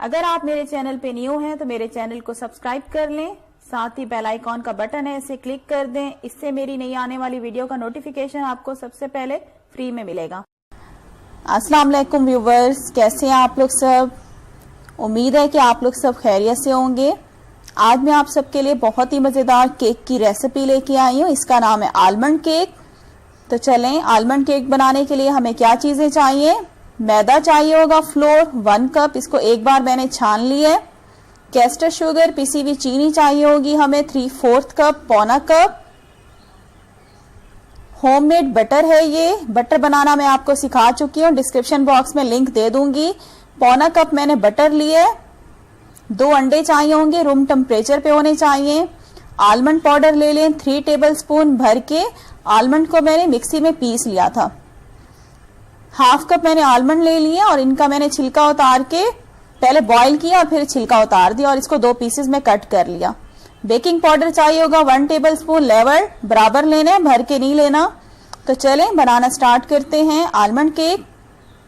अगर आप मेरे चैनल पे न्यू हैं तो मेरे चैनल को सब्सक्राइब कर लें, साथ ही बेल आइकॉन का बटन है इसे क्लिक कर दें। इससे मेरी नई आने वाली वीडियो का नोटिफिकेशन आपको सबसे पहले फ्री में मिलेगा। अस्सलाम वालेकुम व्यूवर्स, कैसे हैं आप लोग सब। उम्मीद है कि आप लोग सब खैरियत से होंगे। आज मैं आप सबके लिए बहुत ही मज़ेदार केक की रेसिपी लेके आई हूँ। इसका नाम है आलमंड केक। तो चलें, आलमंड केक बनाने के लिए हमें क्या चीज़ें चाहिए। मैदा चाहिए होगा फ्लोर 1 कप, इसको एक बार मैंने छान लिया है। कैस्टर शुगर पिसी हुई चीनी चाहिए होगी हमें 3/4 कप, पौना कप। होममेड बटर है, ये बटर बनाना मैं आपको सिखा चुकी हूँ, डिस्क्रिप्शन बॉक्स में लिंक दे दूंगी। पौना कप मैंने बटर लिया है। 2 अंडे चाहिए होंगे, रूम टेम्परेचर पे होने चाहिए। आलमंड पाउडर ले लें 3 टेबलस्पून भर के। आलमंड को मैंने मिक्सी में पीस लिया था। 1/2 कप मैंने आलमंड ले लिए और इनका मैंने छिलका उतार के पहले बॉईल किया और फिर छिलका उतार दिया और इसको 2 पीसेस में कट कर लिया। बेकिंग पाउडर चाहिए होगा 1 टेबलस्पून, लेवल बराबर लेना है, भर के नहीं लेना। तो चलें बनाना स्टार्ट करते हैं आलमंड केक।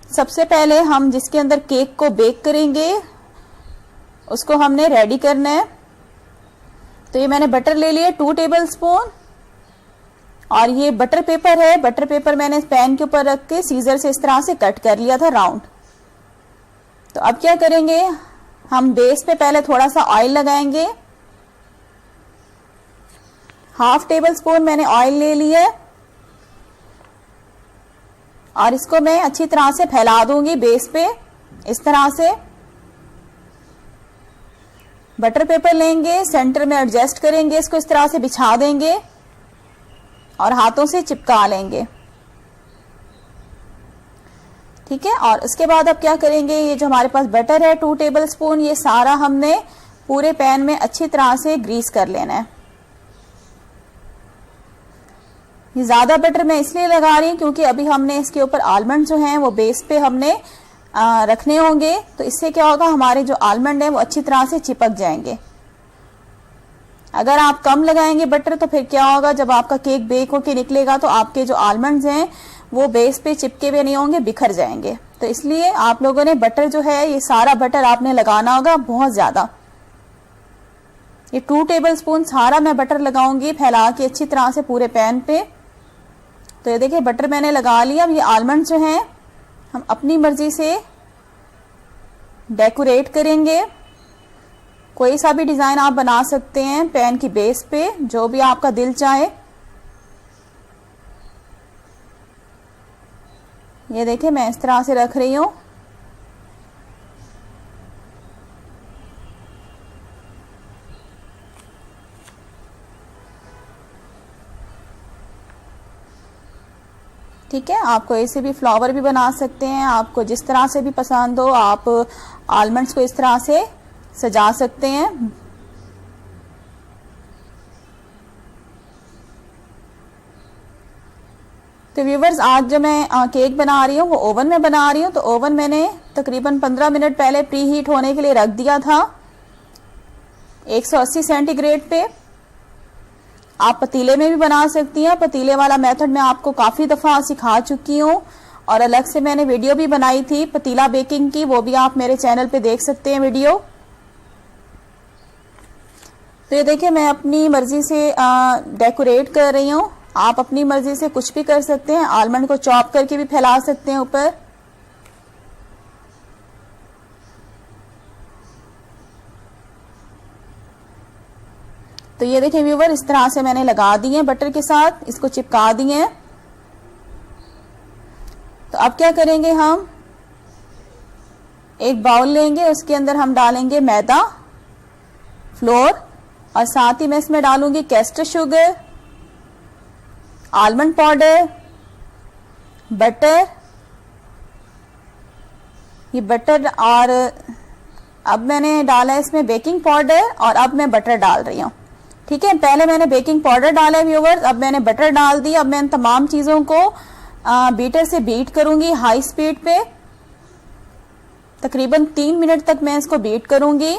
सबसे पहले हम जिसके अंदर केक को बेक करेंगे उसको हमने रेडी करना है। तो ये मैंने बटर ले लिया 2 टेबलस्पून और ये बटर पेपर है। बटर पेपर मैंने पैन के ऊपर रख के सीजर से इस तरह से कट कर लिया था राउंड। तो अब क्या करेंगे, हम बेस पे पहले थोड़ा सा ऑयल लगाएंगे। 1/2 टेबलस्पून मैंने ऑयल ले लिया है और इसको मैं अच्छी तरह से फैला दूंगी बेस पे इस तरह से। बटर पेपर लेंगे, सेंटर में एडजस्ट करेंगे, इसको इस तरह से बिछा देंगे और हाथों से चिपका लेंगे। ठीक है, और उसके बाद अब क्या करेंगे, ये जो हमारे पास बटर है 2 टेबलस्पून, ये सारा हमने पूरे पैन में अच्छी तरह से ग्रीस कर लेना है। ये ज्यादा बटर मैं इसलिए लगा रही हूं क्योंकि अभी हमने इसके ऊपर आलमंड जो हैं वो बेस पे हमने रखने होंगे। तो इससे क्या होगा, हमारे जो आलमंड है वो अच्छी तरह से चिपक जाएंगे। अगर आप कम लगाएंगे बटर तो फिर क्या होगा, जब आपका केक बेक होके निकलेगा तो आपके जो आलमंड्स हैं वो बेस पे चिपके हुए नहीं होंगे, बिखर जाएंगे। तो इसलिए आप लोगों ने बटर जो है ये सारा बटर आपने लगाना होगा बहुत ज्यादा। ये 2 टेबलस्पून सारा मैं बटर लगाऊंगी फैला के अच्छी तरह से पूरे पैन पे। तो ये देखिए बटर मैंने लगा लिया। अब ये आलमंड जो हैं हम अपनी मर्जी से डेकोरेट करेंगे। कोई सा भी डिजाइन आप बना सकते हैं पैन की बेस पे, जो भी आपका दिल चाहे। ये देखिए मैं इस तरह से रख रही हूं। ठीक है, आपको ऐसे भी फ्लावर भी बना सकते हैं, आपको जिस तरह से भी पसंद हो आप आलमंड्स को इस तरह से सजा सकते हैं। तो व्यूवर्स, आज जो मैं केक बना रही हूँ वो ओवन में बना रही हूँ। तो ओवन मैंने तकरीबन 15 मिनट पहले प्री हीट होने के लिए रख दिया था 180 सेंटीग्रेड पे। आप पतीले में भी बना सकती हैं। पतीले वाला मेथड मैं आपको काफी दफा सिखा चुकी हूँ और अलग से मैंने वीडियो भी बनाई थी पतीला बेकिंग की, वो भी आप मेरे चैनल पे देख सकते हैं वीडियो। तो ये देखिए मैं अपनी मर्जी से डेकोरेट कर रही हूँ। आप अपनी मर्जी से कुछ भी कर सकते हैं। आलमंड को चॉप करके भी फैला सकते हैं ऊपर। तो ये देखिए व्यूवर, इस तरह से मैंने लगा दिए बटर के साथ, इसको चिपका दिए। तो अब क्या करेंगे, हम एक बाउल लेंगे, उसके अंदर हम डालेंगे मैदा, फ्लोर और साथ ही मैं इसमें डालूंगी castor sugar, almond powder, butter. ये बटर और अब मैंने डाला है इसमें बेकिंग पाउडर और अब मैं बटर डाल रही हूँ। ठीक है, पहले मैंने बेकिंग पाउडर डाला है व्यूवर्स, अब मैंने बटर डाल दी। अब मैं इन तमाम चीजों को बीटर से बीट करूंगी हाई स्पीड पे। तकरीबन 3 मिनट तक मैं इसको बीट करूंगी,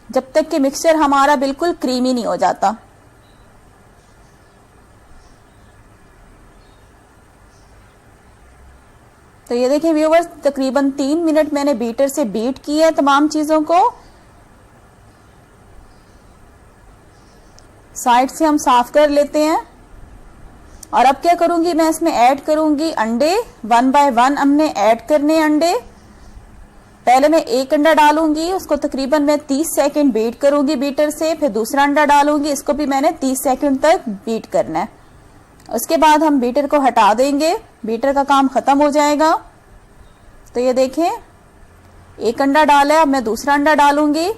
जब तक कि मिक्सचर हमारा बिल्कुल क्रीमी नहीं हो जाता। तो तो ये देखिए व्यूवर्स, तकरीबन 3 मिनट मैंने बीटर से बीट किया है तमाम चीजों को। साइड से हम साफ कर लेते हैं। और अब क्या करूंगी, मैं इसमें ऐड करूंगी अंडे। 1 बाय 1 हमने ऐड करने अंडे। पहले मैं एक अंडा डालूंगी, उसको तकरीबन मैं 30 सेकंड बीट करूंगी बीटर से। फिर दूसरा अंडा डालूंगी, इसको भी मैंने 30 सेकंड तक बीट करना है। उसके बाद हम बीटर को हटा देंगे, बीटर का काम खत्म हो जाएगा। तो ये देखें, एक अंडा डाला है, अब मैं दूसरा अंडा डालूंगी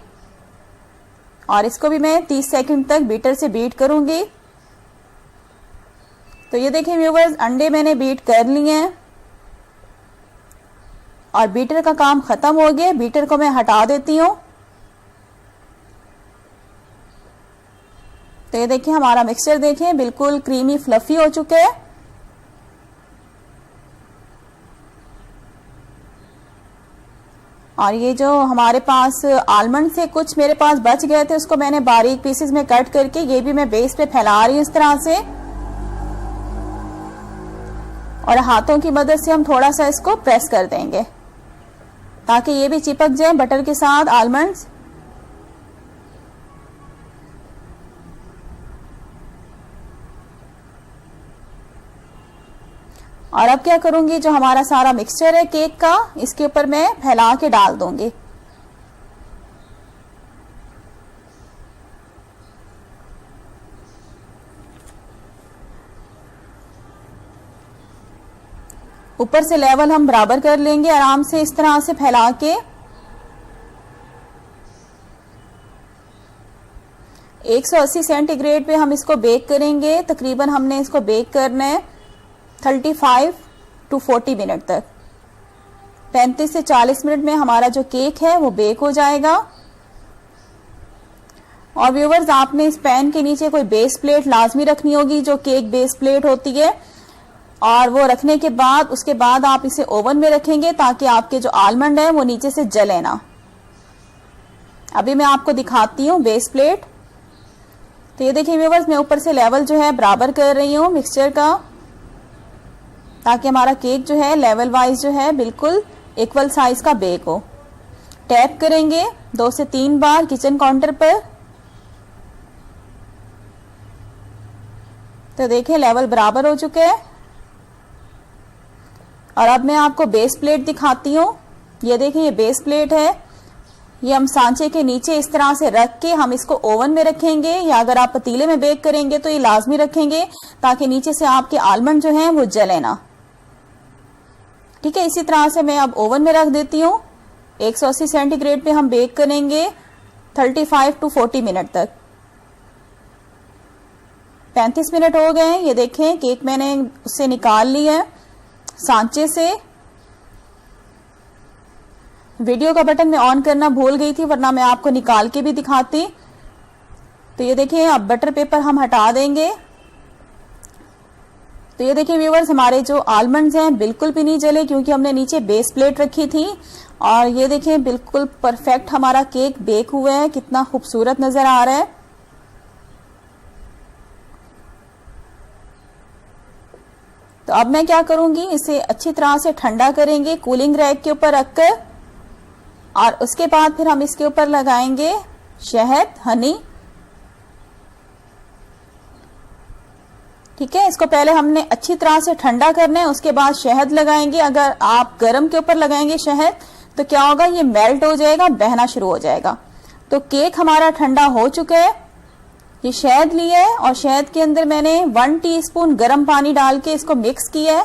और इसको भी मैं 30 सेकंड तक बीटर से बीट करूंगी। तो ये देखें व्यूवर्स, अंडे मैंने बीट कर लिए हैं और बीटर का काम खत्म हो गया। बीटर को मैं हटा देती हूं। तो ये देखिए हमारा मिक्सचर देखें बिल्कुल क्रीमी फ्लफी हो चुका है। और ये जो हमारे पास आलमंड से कुछ मेरे पास बच गए थे, उसको मैंने बारीक पीसेस में कट करके ये भी मैं बेस पे फैला रही हूं इस तरह से। और हाथों की मदद से हम थोड़ा सा इसको प्रेस कर देंगे ताकि ये भी चिपक जाए बटर के साथ आलमंड्स। और अब क्या करूंगी, जो हमारा सारा मिक्सचर है केक का, इसके ऊपर मैं फैला के डाल दूंगी। ऊपर से लेवल हम बराबर कर लेंगे आराम से इस तरह से फैला के। 180 सेंटीग्रेड पे हम इसको बेक करेंगे। तकरीबन हमने इसको बेक करना है 35 to 40 मिनट तक। 35 से 40 मिनट में हमारा जो केक है वो बेक हो जाएगा। और व्यूवर्स, आपने इस पैन के नीचे कोई बेस प्लेट लाजमी रखनी होगी, जो केक बेस प्लेट होती है। और वो रखने के बाद उसके बाद आप इसे ओवन में रखेंगे ताकि आपके जो आलमंड है वो नीचे से जले ना। अभी मैं आपको दिखाती हूँ बेस प्लेट। तो ये देखिए व्यूवर्स, मैं ऊपर से लेवल जो है बराबर कर रही हूँ मिक्सचर का, ताकि हमारा केक जो है लेवल वाइज जो है बिल्कुल इक्वल साइज का बेक हो। टैप करेंगे 2 से 3 बार किचन काउंटर पर। तो देखिए लेवल बराबर हो चुके हैं। और अब मैं आपको बेस प्लेट दिखाती हूँ। ये देखिए, ये बेस प्लेट है। ये हम सांचे के नीचे इस तरह से रख के हम इसको ओवन में रखेंगे, या अगर आप पतीले में बेक करेंगे तो ये लाजमी रखेंगे ताकि नीचे से आपके आलमंड जो हैं वो जले ना। ठीक है, इसी तरह से मैं अब ओवन में रख देती हूँ। 180 सेंटीग्रेड पे हम बेक करेंगे 35 to 40 मिनट तक। 35 मिनट हो गए हैं। ये देखें, केक मैंने उससे निकाल लिया है सांचे से। वीडियो का बटन मैं ऑन करना भूल गई थी, वरना मैं आपको निकाल के भी दिखाती। तो ये देखिए, अब बटर पेपर हम हटा देंगे। तो ये देखिए व्यूवर्स, हमारे जो आलमंड्स हैं बिल्कुल भी नहीं जले क्योंकि हमने नीचे बेस प्लेट रखी थी। और ये देखिए बिल्कुल परफेक्ट हमारा केक बेक हुआ है, कितना खूबसूरत नजर आ रहा है। तो अब मैं क्या करूंगी, इसे अच्छी तरह से ठंडा करेंगे कूलिंग रैक के ऊपर रखकर। और उसके बाद फिर हम इसके ऊपर लगाएंगे शहद, हनी। ठीक है, इसको पहले हमने अच्छी तरह से ठंडा करना है, उसके बाद शहद लगाएंगे। अगर आप गरम के ऊपर लगाएंगे शहद तो क्या होगा, ये मेल्ट हो जाएगा, बहना शुरू हो जाएगा। तो केक हमारा ठंडा हो चुका है। ये शहद लिया है और शहद के अंदर मैंने 1 टीस्पून गर्म पानी डाल के इसको मिक्स किया है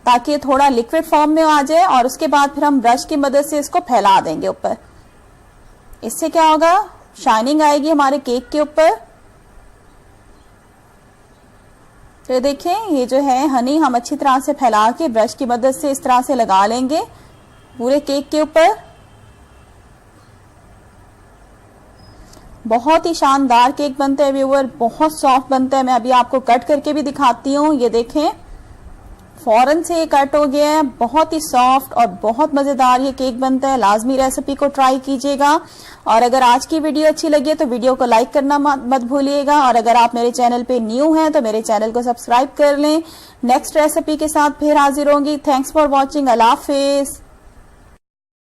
ताकि थोड़ा लिक्विड फॉर्म में आ जाए। और उसके बाद फिर हम ब्रश की मदद से इसको फैला देंगे ऊपर। इससे क्या होगा, शाइनिंग आएगी हमारे केक के ऊपर। तो देखिए, ये जो है हनी हम अच्छी तरह से फैला के ब्रश की मदद से इस तरह से लगा लेंगे पूरे केक के ऊपर। बहुत ही शानदार केक बनता है व्यूअर, बहुत सॉफ्ट बनता है। मैं अभी आपको कट करके भी दिखाती हूँ। ये देखें, फौरन से ये कट हो गया है। बहुत ही सॉफ्ट और बहुत मजेदार ये केक बनता है। लाजमी रेसिपी को ट्राई कीजिएगा। और अगर आज की वीडियो अच्छी लगी है तो वीडियो को लाइक करना मत भूलिएगा। और अगर आप मेरे चैनल पे न्यू हैं तो मेरे चैनल को सब्सक्राइब कर लें। नेक्स्ट रेसिपी के साथ फिर हाजिर होंगी। Thanks for watching. Allah Hafiz.